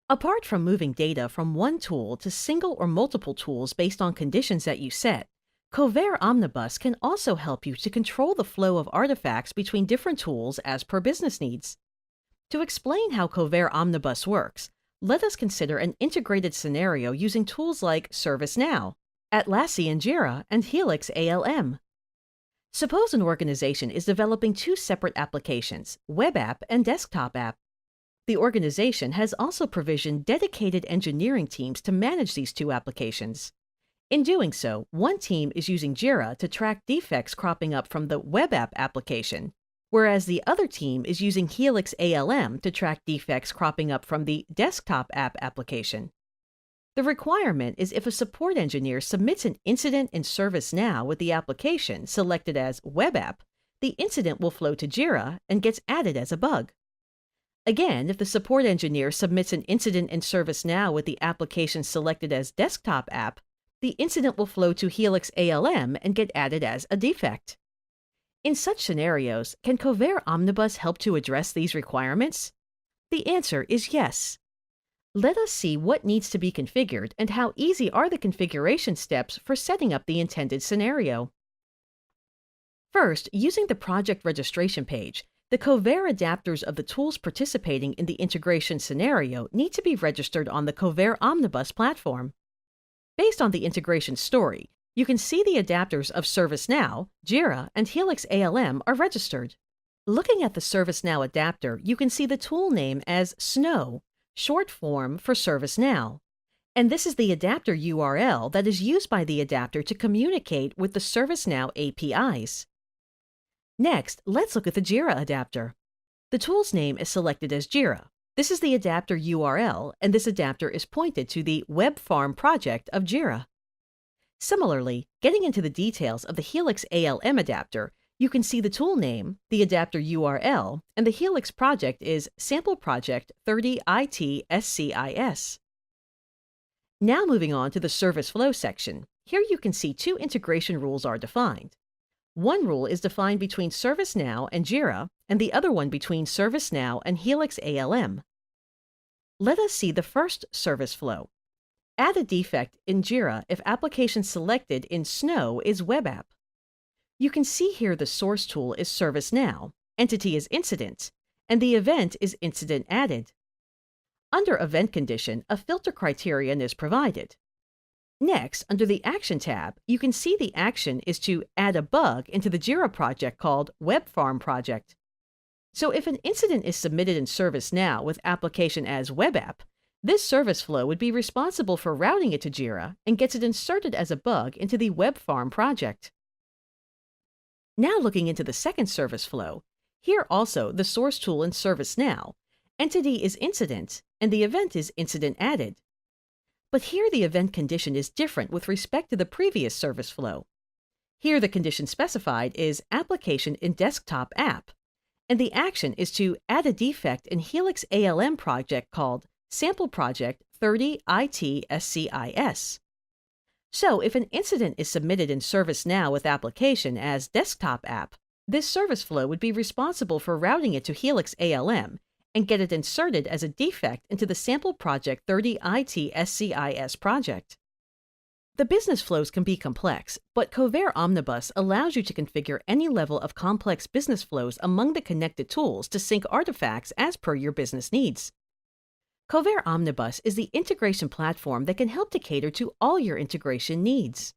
Apart from moving data from one tool to single or multiple tools based on conditions that you set, Kovair Omnibus can also help you to control the flow of artifacts between different tools as per business needs. To explain how Kovair Omnibus works, let us consider an integrated scenario using tools like ServiceNow, Atlassian Jira, and Helix ALM. Suppose an organization is developing two separate applications, web app and desktop app. The organization has also provisioned dedicated engineering teams to manage these two applications. In doing so, one team is using Jira to track defects cropping up from the web app application, whereas the other team is using Helix ALM to track defects cropping up from the desktop app application. The requirement is if a support engineer submits an incident in ServiceNow with the application selected as web app, the incident will flow to Jira and gets added as a bug. Again, if the support engineer submits an incident in ServiceNow with the application selected as desktop app, the incident will flow to Helix ALM and get added as a defect. In such scenarios, can Kovair Omnibus help to address these requirements? The answer is yes. Let us see what needs to be configured and how easy are the configuration steps for setting up the intended scenario. First, using the project registration page, the Kovair adapters of the tools participating in the integration scenario need to be registered on the Kovair Omnibus platform. Based on the integration story, you can see the adapters of ServiceNow, Jira, and Helix ALM are registered. Looking at the ServiceNow adapter, you can see the tool name as Snow, short form for ServiceNow. And this is the adapter URL that is used by the adapter to communicate with the ServiceNow APIs. Next, let's look at the Jira adapter. The tool's name is selected as Jira. This is the adapter URL, and this adapter is pointed to the web farm project of Jira. Similarly, getting into the details of the Helix ALM adapter, you can see the tool name, the adapter URL, and the Helix project is Sample Project 30IT-SCIS. Now moving on to the Service Flow section. Here you can see two integration rules are defined. One rule is defined between ServiceNow and Jira, and the other one between ServiceNow and Helix ALM. Let us see the first service flow. Add a defect in Jira if application selected in Snow is web app. You can see here the source tool is ServiceNow, entity is incident, and the event is incident added. Under event condition, a filter criterion is provided. Next, under the Action tab, you can see the action is to add a bug into the Jira project called Web Farm Project. So if an incident is submitted in ServiceNow with application as web app, this service flow would be responsible for routing it to Jira and gets it inserted as a bug into the Web Farm project. Now looking into the second service flow, here also the source tool in ServiceNow, entity is incident, and the event is incident added. But here the event condition is different with respect to the previous service flow. Here the condition specified is application in desktop app, and the action is to add a defect in Helix ALM project called Sample Project 30IT-SCIS. So if an incident is submitted in ServiceNow with application as desktop app, this service flow would be responsible for routing it to Helix ALM and get it inserted as a defect into the Sample Project 30IT-SCIS project. The business flows can be complex, but Kovair Omnibus allows you to configure any level of complex business flows among the connected tools to sync artifacts as per your business needs. Kovair Omnibus is the integration platform that can help to cater to all your integration needs.